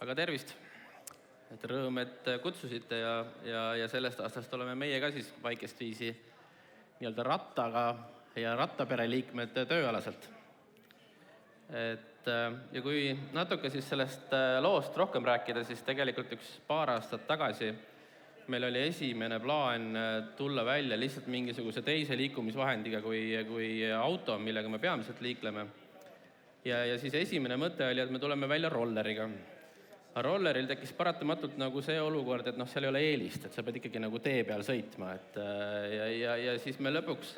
Aga tervist! Et rõõm, et kutsusite ja sellest aastast oleme meie ka siis väikest viisi nii-öelda rattaga ja rattapere liikmed tööalaselt. Ja kui natuke siis sellest loost rohkem rääkida, siis tegelikult üks paar aastat tagasi meil oli esimene plaan tulla välja lihtsalt mingisuguse teise liikumisvahendiga kui auto, millega me peamiselt liikleme. Ja siis esimene mõte oli, et me tuleme välja rolleriga. Aga rolleril tekkis paratamatult nagu see olukord, et seal ei ole eelist, et sa pead ikkagi nagu tee peal sõitma. Ja siis me lõpuks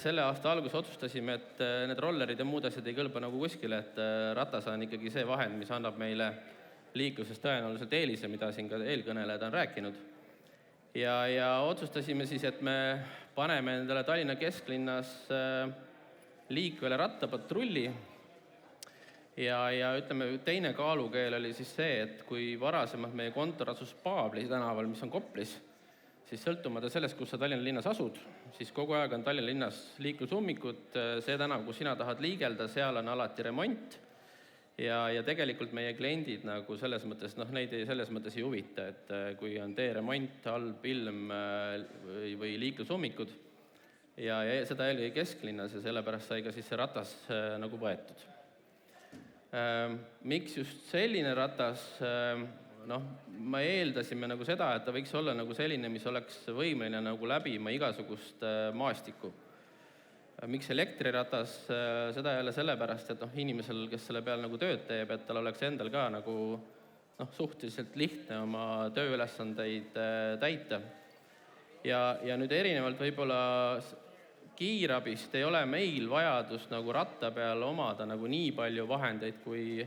selle aasta algus otsustasime, et need rollerid ja muud asjad ei kõlba nagu kuskile, et ratas on ikkagi see vahend, mis annab meile liikluses tõenäoliselt eelise, mida siin ka eelkõnelejad on rääkinud. Ja otsustasime siis, et me paneme endale Tallinna kesklinnas liikvele rattapatrulli. Ja ütleme, teine kaalukeel oli siis see, et kui varasemalt meie kontor asus Paabli tänaval, mis on Koplis, siis sõltumata sellest, kus sa Tallinna linnas asud, siis kogu aeg on Tallinna linnas liiklusummikud, see tänav, kus sina tahad liigelda, seal on alati remont ja tegelikult meie kliendid nagu selles mõttes, neid selles mõttes ei huvita, et kui on teeremont, halb ilm või liiklusummikud ja seda eelkõige kesklinnas ja sellepärast sai ka siis see ratas nagu võetud. Miks just selline ratas? Me eeldasime nagu seda, et ta võiks olla nagu selline, mis oleks võimeline nagu läbima igasugust maastikku. Miks elektriratas? Seda jälle sellepärast, et inimesel, kes selle peal nagu tööd teeb, et tal oleks endal ka nagu suhteliselt lihtne oma tööülesandeid täita. Ja nüüd erinevalt võib-olla kiirabist ei ole meil vajadus nagu ratta peal omada nagu nii palju vahendeid kui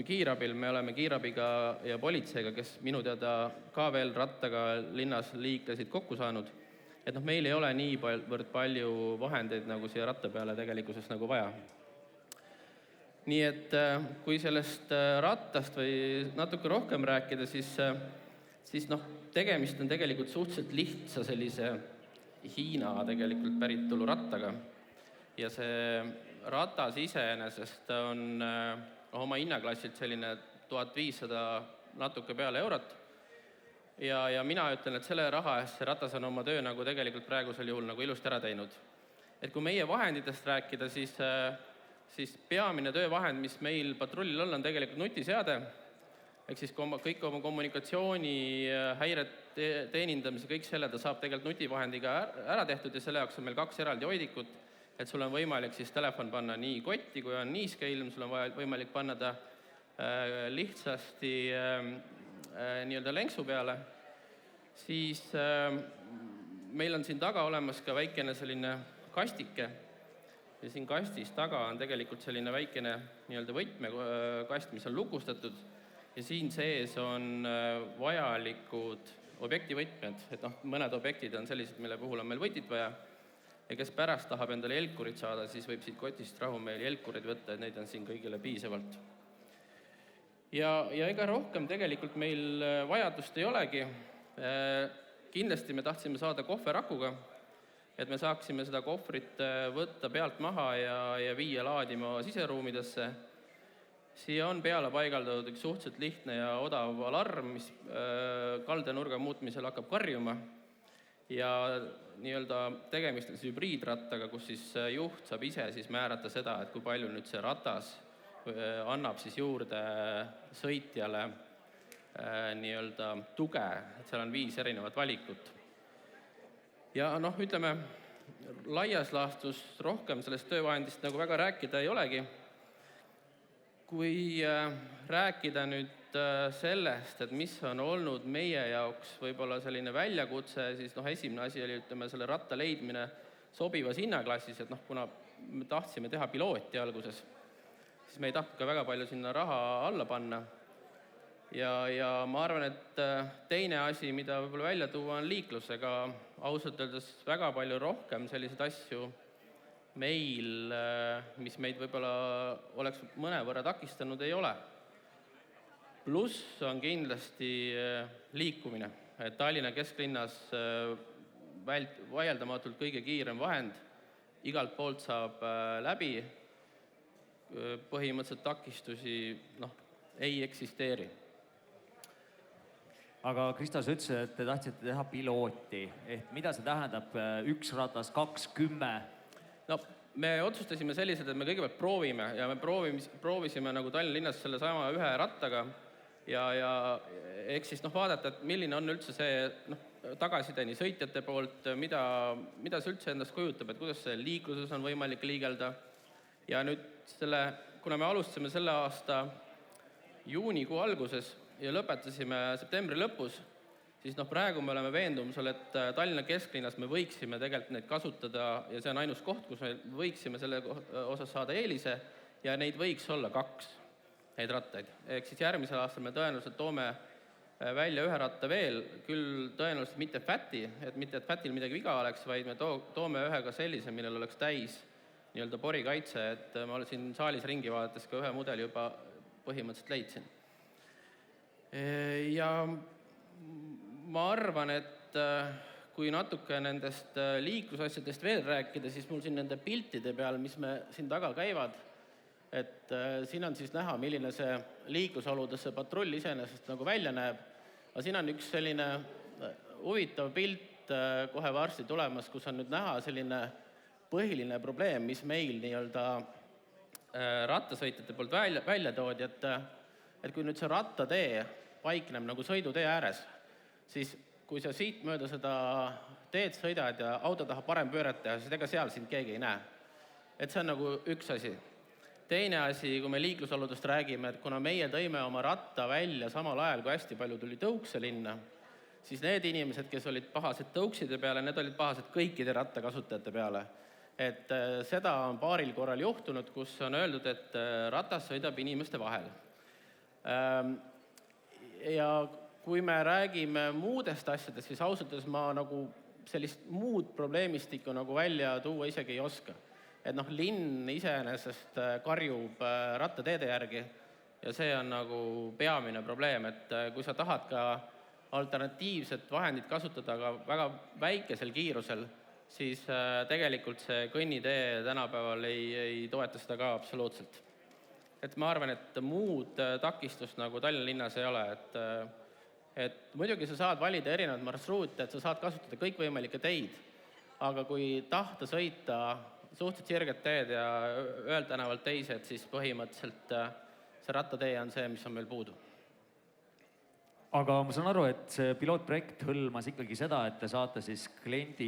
kiirabil. Me oleme kiirabiga ja politseiga, kes minu teada ka veel rattaga linnas liiklesid kokku saanud. Et meil ei ole nii palju vahendeid nagu siia ratta peale tegelikkuses nagu vaja. Nii et kui sellest rattast või natuke rohkem rääkida, siis tegemist on tegelikult suhteliselt lihtsa sellise Hiina tegelikult päritolu rattaga. Ja see ratas iseenesest on oma hinnaklassilt selline 1500 natuke peale eurot. Ja mina ütlen, et selle raha eest see ratas on oma töö nagu tegelikult praegusel juhul nagu ilusti ära teinud. Et kui meie vahenditest rääkida, siis peamine töövahend, mis meil patrullil on tegelikult nutiseade. Ehk siis kõik oma kommunikatsiooni, häiret teenindamise, kõik selle ta saab tegelikult nutivahendiga ära tehtud ja selle jaoks on meil 2 eraldi hoidikut, et sul on võimalik siis telefon panna nii kotti, kui on niiske ilm, sul on võimalik panna ta lihtsasti nii-öelda lenksu peale. Siis meil on siin taga olemas ka väikene selline kastike ja siin kastis taga on tegelikult selline väikene nii-öelda võtmekast, mis on lukustatud. Ja siin sees on vajalikud objektivõtmed, et mõned objektid on sellised, mille puhul on meil võtit vaja. Ja kes pärast tahab endale jelkurid saada, siis võib siit kotist rahumeeli jelkurid võtta, et neid on siin kõigile piisavalt. Ja ega rohkem tegelikult meil vajadust ei olegi. Kindlasti me tahtsime saada kohverakuga, et me saaksime seda kohvrit võtta pealt maha ja viia laadima siseruumidesse. Siia on peale paigaldatud üks suhteliselt lihtne ja odav alarm, mis kaldenurga muutmisel hakkab karjuma. Ja nii-öelda tegemist on hübriidrattaga, kus siis juht saab ise siis määrata seda, et kui palju nüüd see ratas annab siis juurde sõitjale nii-öelda tuge, et seal on 5 erinevat valikut. Ja ütleme, laias laastus rohkem sellest töövahendist nagu väga rääkida ei olegi. Kui rääkida nüüd sellest, et mis on olnud meie jaoks võib-olla selline väljakutse, siis esimene asi oli, ütleme, selle ratta leidmine sobivas hinnaklassis, et kuna me tahtsime teha pilooti alguses, siis me ei tahtnud ka väga palju sinna raha alla panna. Ja ma arvan, et teine asi, mida võib-olla välja tuua, on liiklusega ausalt öeldes väga palju rohkem selliseid asju meil, mis meid võib-olla oleks mõnevõrra takistanud, ei ole. Pluss on kindlasti liikumine. Tallinna kesklinnas vaieldamatult kõige kiirem vahend, igalt poolt saab läbi, põhimõtteliselt takistusi ei eksisteeri. Aga Kristo, sa ütlesid, et te tahtsite teha pilooti. Mida see tähendab? 1 ratas, 2, 10? No me otsustasime sellised, et me kõigepealt proovime ja me proovisime nagu Tallinna linnas selle sama ühe rattaga ja eks siis vaadata, et milline on üldse see tagasiside nii sõitjate poolt, mida see üldse endast kujutab, et kuidas see liikluses on võimalik liigelda. Ja nüüd kuna me alustasime selle aasta juunikuu alguses ja lõpetasime septembri lõpus, siis praegu me oleme veendumusel, et Tallinna kesklinnas me võiksime tegelikult neid kasutada ja see on ainus koht, kus me võiksime selle osas saada eelise ja neid võiks olla 2, neid rattaid. Ehk siis järgmisel aastal me tõenäoliselt toome välja ühe ratta veel, küll tõenäoliselt mitte Fäti, et mitte et Fätil midagi viga oleks, vaid me toome ühe ka sellise, millel oleks täis nii-öelda porikaitse, et ma olen siin saalis ringi vaadates ka ühe mudeli juba põhimõtteliselt leidsin. Ja ma arvan, et kui natuke nendest liiklusasjadest veel rääkida, siis mul siin nende piltide peal, mis me siin taga käivad, et siin on siis näha, milline see liiklusoludes see patrull iseenesest nagu välja näeb. Aga siin on üks selline huvitav pilt kohe varsti tulemas, kus on nüüd näha selline põhiline probleem, mis meil nii-öelda rattasõitjate poolt välja toodi, et kui nüüd see rattatee paikneb nagu sõidutee ääres, siis kui sa siit mööda seda teed sõidad ja auto tahab parem pööret teha, siis ega seal sind keegi ei näe. Et see on nagu üks asi. Teine asi, kui me liiklusoludest räägime, et kuna meie tõime oma ratta välja samal ajal, kui hästi palju tuli tõukse linna, siis need inimesed, kes olid pahased tõukside peale, need olid pahased kõikide rattakasutajate peale. Et seda on paaril korral juhtunud, kus on öeldud, et ratas sõidab inimeste vahel. Ja kui me räägime muudest asjadest, siis ausalt ma nagu sellist muud probleemistikku nagu välja tuua isegi ei oska. Et linn iseenesest karjub rattateede järgi ja see on nagu peamine probleem, et kui sa tahad ka alternatiivset vahendit kasutada aga väga väikesel kiirusel, siis tegelikult see kõnnitee tänapäeval ei toeta seda ka absoluutselt. Et ma arvan, et muud takistust nagu Tallinna linnas ei ole, et muidugi sa saad valida erinevad marsruute, et sa saad kasutada kõikvõimalikke teid, aga kui tahta sõita suhteliselt sirget teed ja ühelt tänavalt teise, et siis põhimõtteliselt see rattatee on see, mis on meil puudu. Aga ma saan aru, et see pilootprojekt hõlmas ikkagi seda, et te saate siis klient,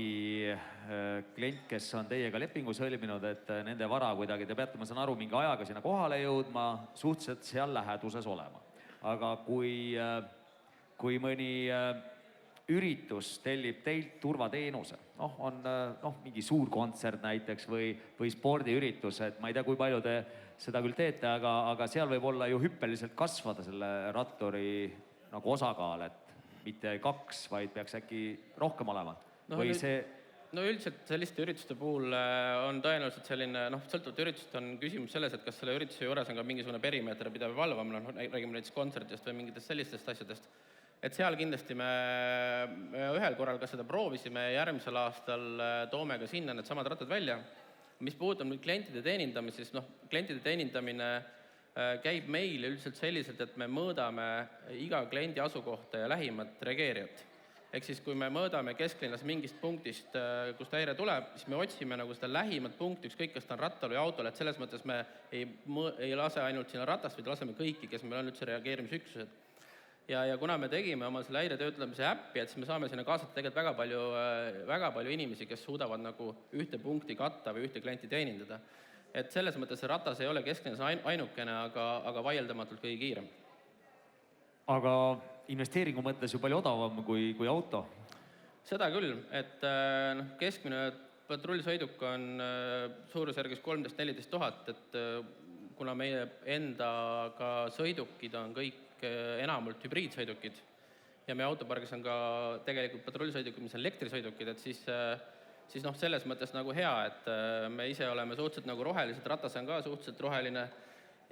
kes on teiega lepingu sõlminud, et nende vara kuidagi, te peate, ma saan aru, mingi ajaga sinna kohale jõudma, suhteliselt seal läheduses olema. Aga kui mõni üritus tellib teilt turvateenuse, on mingi suur kontsert näiteks või spordiüritus, et ma ei tea, kui palju te seda küll teete, aga seal võib olla ju hüppeliselt kasvada selle ratturi nagu osakaal, et mitte 2, vaid peaks äkki rohkem olema. No üldiselt selliste ürituste puhul on tõenäoliselt selline, sõltuvalt üritust on küsimus selles, et kas selle ürituse juures on ka mingisugune perimeeter pidev valvamine, räägime näiteks kontserdist või mingitest sellistest asjadest. Et seal kindlasti me ühel korral ka seda proovisime ja järgmisel aastal toome ka sinna need samad rattad välja. Mis puudutab nüüd klientide teenindamist, siis klientide teenindamine käib meil üldiselt selliselt, et me mõõdame iga kliendi asukohta ja lähimat reageerijat. Ehk siis, kui me mõõdame kesklinnas mingist punktist, kus ta häire tuleb, siis me otsime nagu seda lähimat punkti, ükskõik kas ta on rattal või autol, et selles mõttes me ei lase ainult sinna ratast, vaid laseme kõiki, kes meil on üldse reageerimisüksused. Ja kuna me tegime oma selle häiretöötlemise äppi, et siis me saame sinna kaasata tegelikult väga palju inimesi, kes suudavad nagu ühte punkti katta või ühte klienti teenindada. Et selles mõttes see ratas ei ole kesklinnas ainukene, aga vaieldamatult kõige kiirem. Aga investeeringu mõttes ju palju odavam kui auto? Seda küll, et keskmine patrullsõiduk on suurusjärgus 13-14 000, et kuna meie endaga sõidukid on kõik enamalt hübriidsõidukid ja meie autopargis on ka tegelikult patrullsõidukid, mis on elektrisõidukid, et siis selles mõttes nagu hea, et me ise oleme suhteliselt nagu rohelised, ratas on ka suhteliselt roheline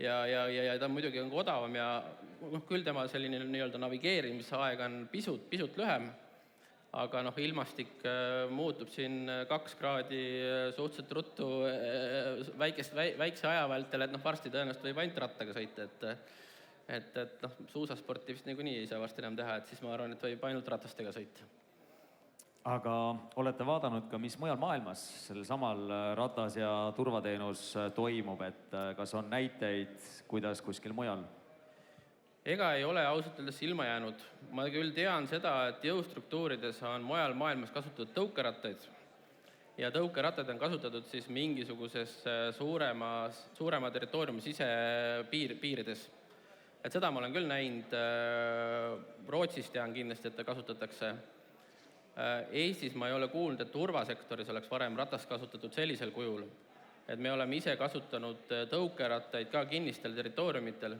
ja ta muidugi on odavam ja küll tema selline nii-öelda navigeerimisaeg on pisut lühem, aga ilmastik muutub siin 2 kraadi suhteliselt ruttu väikse aja vältel, et varsti tõenäoliselt võib ainult rattaga sõita, et noh, suusasporti vist niikuinii ei saa varsti enam teha, et siis ma arvan, et võib ainult ratastega sõita. Aga olete vaadanud ka, mis mujal maailmas sellel samal ratas- ja turvateenus toimub, et kas on näiteid, kuidas kuskil mujal? Ega ei ole ausalt öeldes silma jäänud. Ma küll tean seda, et jõustruktuurides on mujal maailmas kasutatud tõukerattaid ja tõukerattaid on kasutatud siis mingisuguses suurema territooriumi sisepiirides. Et seda ma olen küll näinud, Rootsis tean kindlasti, et kasutatakse. Eestis ma ei ole kuulnud, et turvasektoris oleks varem ratast kasutatud sellisel kujul. Et me oleme ise kasutanud tõukerattaid ka kinnistel territooriumitel,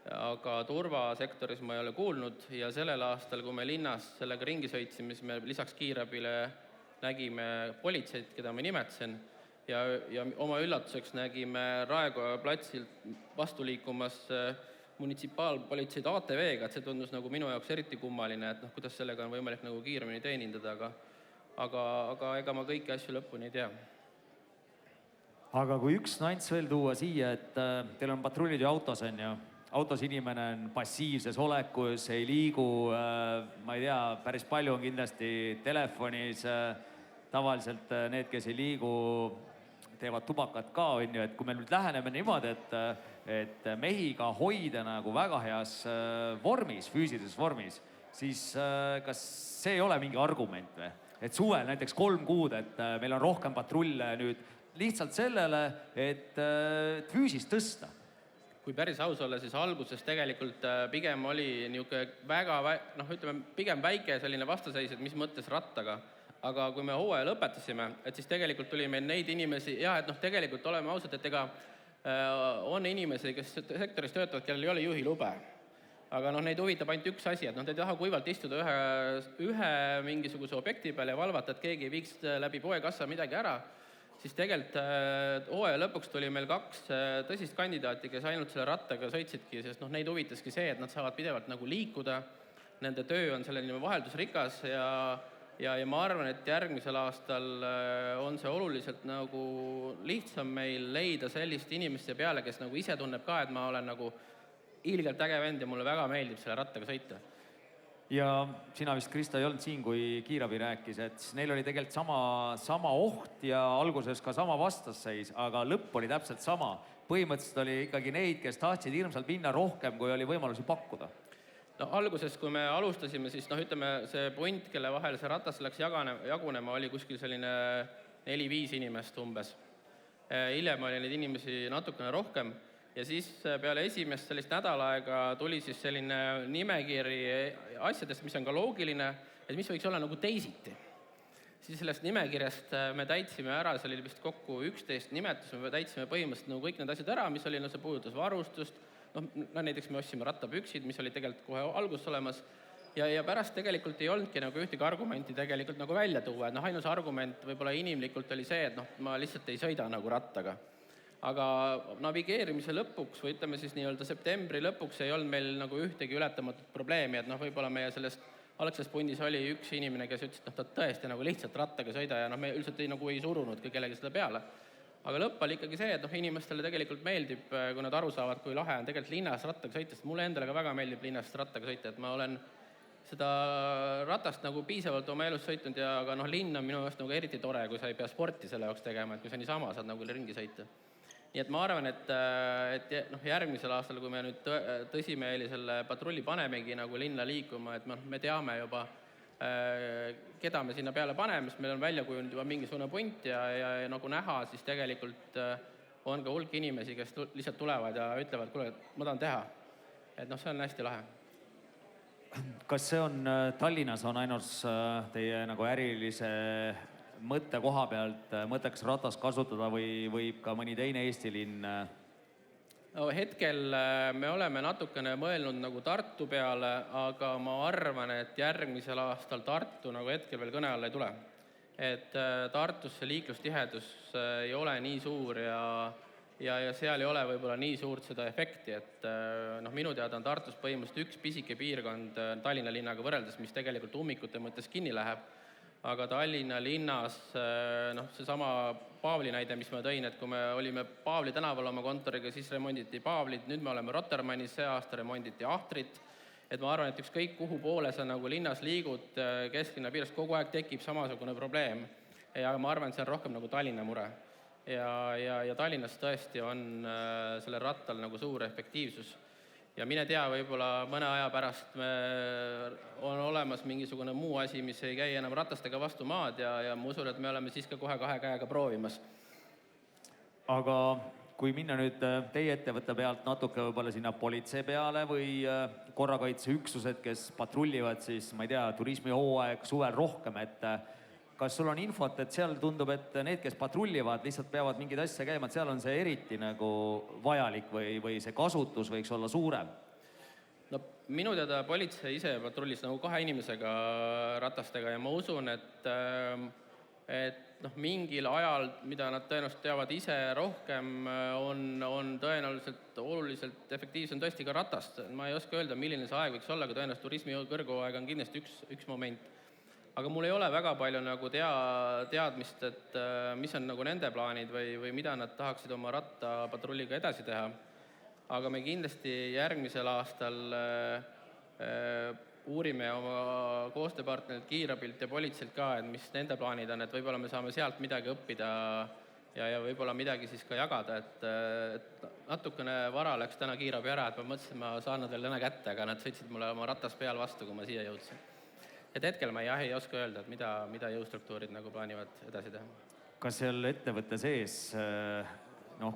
aga turvasektoris ma ei ole kuulnud ja sellel aastal, kui me linnas sellega ringi sõitsime, siis me lisaks kiirabile nägime politseid, keda ma nimetasin, ja oma üllatuseks nägime Raekoja platsilt vastu liikumas munitsipaalpolitseid ATV-ga, et see tundus nagu minu jaoks eriti kummaline, et kuidas sellega on võimalik nagu kiiremini teenindada, aga ega ma kõiki asju lõpuni ei tea. Aga kui üks nants veel tuua siia, et teil on patrullid ju autos, on ju? Autos inimene on passiivses olekus, ei liigu, ma ei tea, päris palju on kindlasti telefonis, tavaliselt need, kes ei liigu, teevad tubakat ka, on ju, et kui me nüüd läheneme niimoodi, et mehi ka hoida nagu väga heas vormis, füüsilises vormis, siis kas see ei ole mingi argument või? Et suvel näiteks 3 kuud, et meil on rohkem patrulle nüüd lihtsalt sellele, et füüsist tõsta. Kui päris aus olla, siis alguses tegelikult pigem oli niisugune pigem väike selline vastaseis, et mis mõttes rattaga. Aga kui me hooaja lõpetasime, et siis tegelikult tuli meil neid inimesi, et tegelikult oleme ausad, et ega on inimesi, kes sektoris töötavad, kellel ei ole juhilube. Aga neid huvitab ainult üks asi, et te ei taha kuivalt istuda ühe mingisuguse objekti peal ja valvata, et keegi ei viiks läbi poekassa midagi ära, siis tegelikult hooaja lõpuks tuli meil 2 tõsist kandidaati, kes ainult selle rattaga sõitsidki, sest neid huvitaski see, et nad saavad pidevalt nagu liikuda, nende töö on selline vaheldusrikas ja ma arvan, et järgmisel aastal on see oluliselt nagu lihtsam meil leida sellist inimeste peale, kes nagu ise tunneb ka, et ma olen nagu ilgelt äge vend ja mulle väga meeldib selle rattaga sõita. Ja sina vist, Kristo, ei olnud siin, kui kiirabi rääkis, et neil oli tegelikult sama oht ja alguses ka sama vastasseis, aga lõpp oli täpselt sama. Põhimõtteliselt oli ikkagi neid, kes tahtsid hirmsalt minna rohkem, kui oli võimalusi pakkuda. No alguses, kui me alustasime, siis see punt, kelle vahel see ratas läks jagunema, oli kuskil selline 4-5 inimest umbes. Hiljem oli neid inimesi natukene rohkem ja siis peale esimest sellist nädalaega tuli siis selline nimekiri asjadest, mis on ka loogiline, et mis võiks olla nagu teisiti. Siis sellest nimekirjast me täitsime ära, see oli vist kokku 11 nimetus, me täitsime põhimõtteliselt nagu kõik need asjad ära, mis oli, see puudutas varustust, näiteks me ostsime rattapüksid, mis olid tegelikult kohe alguses olemas ja pärast tegelikult ei olnudki nagu ühtegi argumenti tegelikult nagu välja tuua, et ainus argument võib-olla inimlikult oli see, et ma lihtsalt ei sõida nagu rattaga. Aga navigeerimise lõpuks või ütleme siis nii-öelda septembri lõpuks ei olnud meil nagu ühtegi ületamatut probleemi, et võib-olla meie sellest algses pundis oli üks inimene, kes ütles, et ta tõesti nagu lihtsalt rattaga sõida ja me üldiselt ei surunud ka kellegi seda peale. Aga lõpp oli ikkagi see, et inimestele tegelikult meeldib, kui nad aru saavad, kui lahe on tegelikult linnas rattaga sõita, sest mulle endale ka väga meeldib linnas rattaga sõita, et ma olen seda ratast nagu piisavalt oma elus sõitnud ja aga linn on minu jaoks nagu eriti tore, kui sa ei pea sporti selle jaoks tegema, et kui sa niisama saad nagu ringi sõita. Nii et ma arvan, et järgmisel aastal, kui me nüüd tõsimeeli selle patrulli panemegi nagu linna liikuma, et me teame juba, keda me sinna peale paneme, sest meil on välja kujunud juba mingisugune punt ja nagu näha, siis tegelikult on ka hulk inimesi, kes lihtsalt tulevad ja ütlevad, kuule, ma tahan teha. Et see on hästi lahe. Kas see on Tallinnas on ainus teie nagu ärilise mõtte koha pealt mõtteks ratast kasutada või võib ka mõni teine Eesti linn? Hetkel me oleme natukene mõelnud nagu Tartu peale, aga ma arvan, et järgmisel aastal Tartu nagu hetkel veel kõne alla ei tule. Et Tartusse liiklustihedus ei ole nii suur ja seal ei ole võib-olla nii suurt seda efekti, et minu teada on Tartus põhimõtteliselt üks pisike piirkond Tallinna linnaga võrreldes, mis tegelikult ummikute mõttes kinni läheb. aga Tallinna linnas, noh, seesama Paavli näide, mis ma tõin, et kui me olime Paavli tänaval oma kontoriga, siis remonditi Paavlit, nüüd me oleme Rotermannis, see aasta remonditi Ahtrit, et ma arvan, et ükskõik kuhu poole sa nagu linnas liigud, kesklinna piires kogu aeg tekib samasugune probleem. Ja ma arvan, et see on rohkem nagu Tallinna mure. Ja Tallinnas tõesti on sellel rattal nagu suur efektiivsus. Ja mine tea, võib-olla mõne aja pärast on olemas mingisugune muu asi, mis ei käi enam ratastega vastu maad ja ma usun, et me oleme siis ka kohe 2 käega proovimas. Aga kui minna nüüd teie ettevõtte pealt natuke võib-olla sinna politsei peale või korrakaitseüksused, kes patrullivad siis, ma ei tea, turismihooaeg suvel rohkem, et kas sul on infot, et seal tundub, et need, kes patrullivad, lihtsalt peavad mingeid asja käima, et seal on see eriti nagu vajalik või see kasutus võiks olla suurem? No minu teada politsei ise patrullis nagu 2 inimesega ratastega ja ma usun, et mingil ajal, mida nad tõenäoliselt teavad ise rohkem, on tõenäoliselt oluliselt efektiivsem tõesti ka ratast. Ma ei oska öelda, milline see aeg võiks olla, aga tõenäoliselt turismi kõrguaeg on kindlasti üks moment. Aga mul ei ole väga palju nagu teadmist, et mis on nagu nende plaanid või mida nad tahaksid oma rattapatrulliga edasi teha. Aga me kindlasti järgmisel aastal uurime oma koostööpartnerid Kiirabilt ja politseilt ka, et mis nende plaanid on, et võib-olla me saame sealt midagi õppida ja võib-olla midagi siis ka jagada, et natukene vara läks täna Kiirabi ära, et ma mõtlesin, ma saan nad veel täna kätte, aga nad sõitsid mulle oma ratas peal vastu, kui ma siia jõudsin. Et hetkel ma ei oska öelda, et mida jõustruktuurid nagu plaanivad edasi teha. Kas seal ettevõtte sees,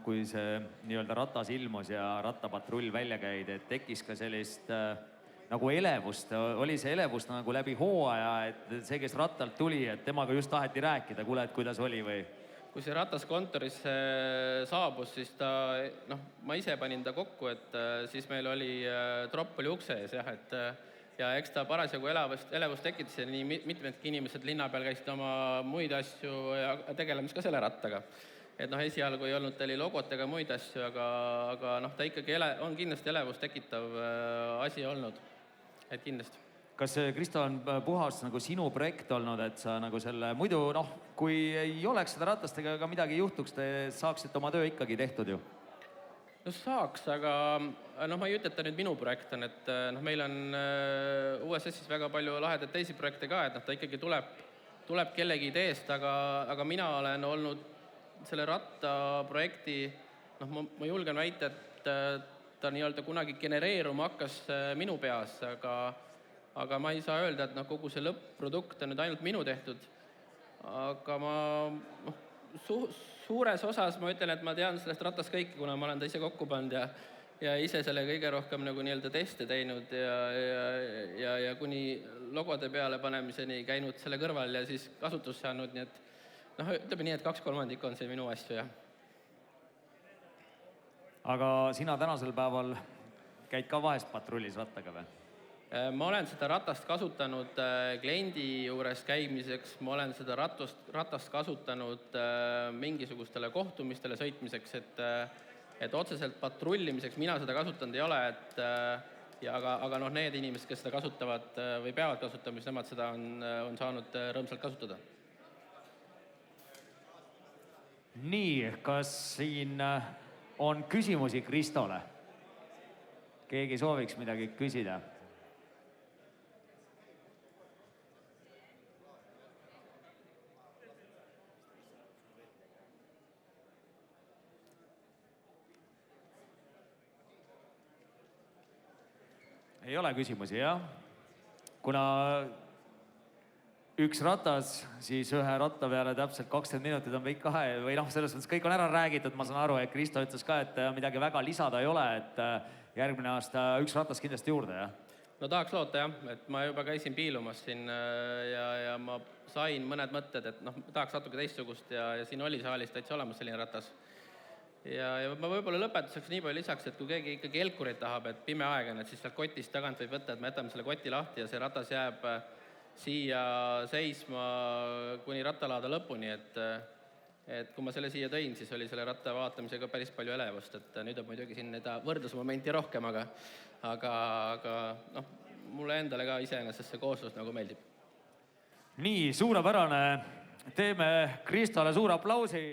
kui see nii-öelda ratas ilmus ja rattapatrull välja käid, et tekkis ka sellist nagu elevust, oli see elevust nagu läbi hooaja, et see, kes rattalt tuli, et temaga just taheti rääkida, kuule, et kuidas oli või? Kui see ratas kontorisse saabus, siis ma ise panin ta kokku, et siis meil oli tropp oli ukse ees, jah, et ja eks ta parasjagu elevust tekitas ja nii mitmedki inimesed linna peal käisid oma muid asju ja tegelemas ka selle rattaga. Et esialgu ei olnud teil logot ega muid asju, aga ta ikkagi on kindlasti elevust tekitav asi olnud. Et kindlasti. Kas Kristo on puhas nagu sinu projekt olnud, et sa nagu selle, muidu kui ei oleks seda ratastega ka midagi juhtuks, te saaksite oma töö ikkagi tehtud ju? No saaks, aga ma ei ütle, et ta nüüd minu projekt on, et meil on USS-is väga palju lahedaid teisi projekte ka, et ta ikkagi tuleb kellegi ideest, aga mina olen olnud selle rattaprojekti, ma julgen väita, et ta nii-öelda kunagi genereeruma hakkas minu peas, aga ma ei saa öelda, et kogu see lõpp-produkt on nüüd ainult minu tehtud, aga ma suures osas ma ütlen, et ma tean sellest ratast kõike, kuna ma olen ta ise kokku pannud ja ise selle kõige rohkem nagu nii-öelda teste teinud ja kuni logode peale panemiseni käinud selle kõrval ja siis kasutusse andnud, nii et ütleme nii, et 2/3 on see minu asju, jah. Aga sina tänasel päeval käid ka vahest patrullis rattaga või? Ma olen seda ratast kasutanud kliendi juures käimiseks, ma olen seda ratast kasutanud mingisugustele kohtumistele sõitmiseks, et otseselt patrullimiseks mina seda kasutanud ei ole, aga need inimesed, kes seda kasutavad või peavad kasutama, siis nemad seda on saanud rõõmsalt kasutada. Nii, kas siin on küsimusi Kristole? Keegi sooviks midagi küsida? Ei ole küsimusi, jah? Kuna üks ratas, siis ühe ratta peale täpselt 20 minutit on kõik või selles mõttes kõik on ära räägitud, ma saan aru, et Kristo ütles ka, et midagi väga lisada ei ole, et järgmine aasta üks ratas kindlasti juurde, jah? No tahaks loota, jah, et ma juba käisin piilumas siin ja ma sain mõned mõtted, et tahaks natuke teistsugust ja siin oli saalis täitsa olemas selline ratas. Ja ma võib-olla lõpetuseks nii palju lisaks, et kui keegi ikkagi elkurit tahab, et pime aeg on, et siis sealt kotist tagant võib võtta, et me jätame selle koti lahti ja see ratas jääb siia seisma kuni rattalaada lõpuni, et kui ma selle siia tõin, siis oli selle ratta vaatamisega päris palju elevust, et nüüd on muidugi siin neid võrdlusmomenti rohkem, aga mulle endale ka iseenesest see kooslus nagu meeldib. nii, suurepärane. Teeme Kristole suure aplausi.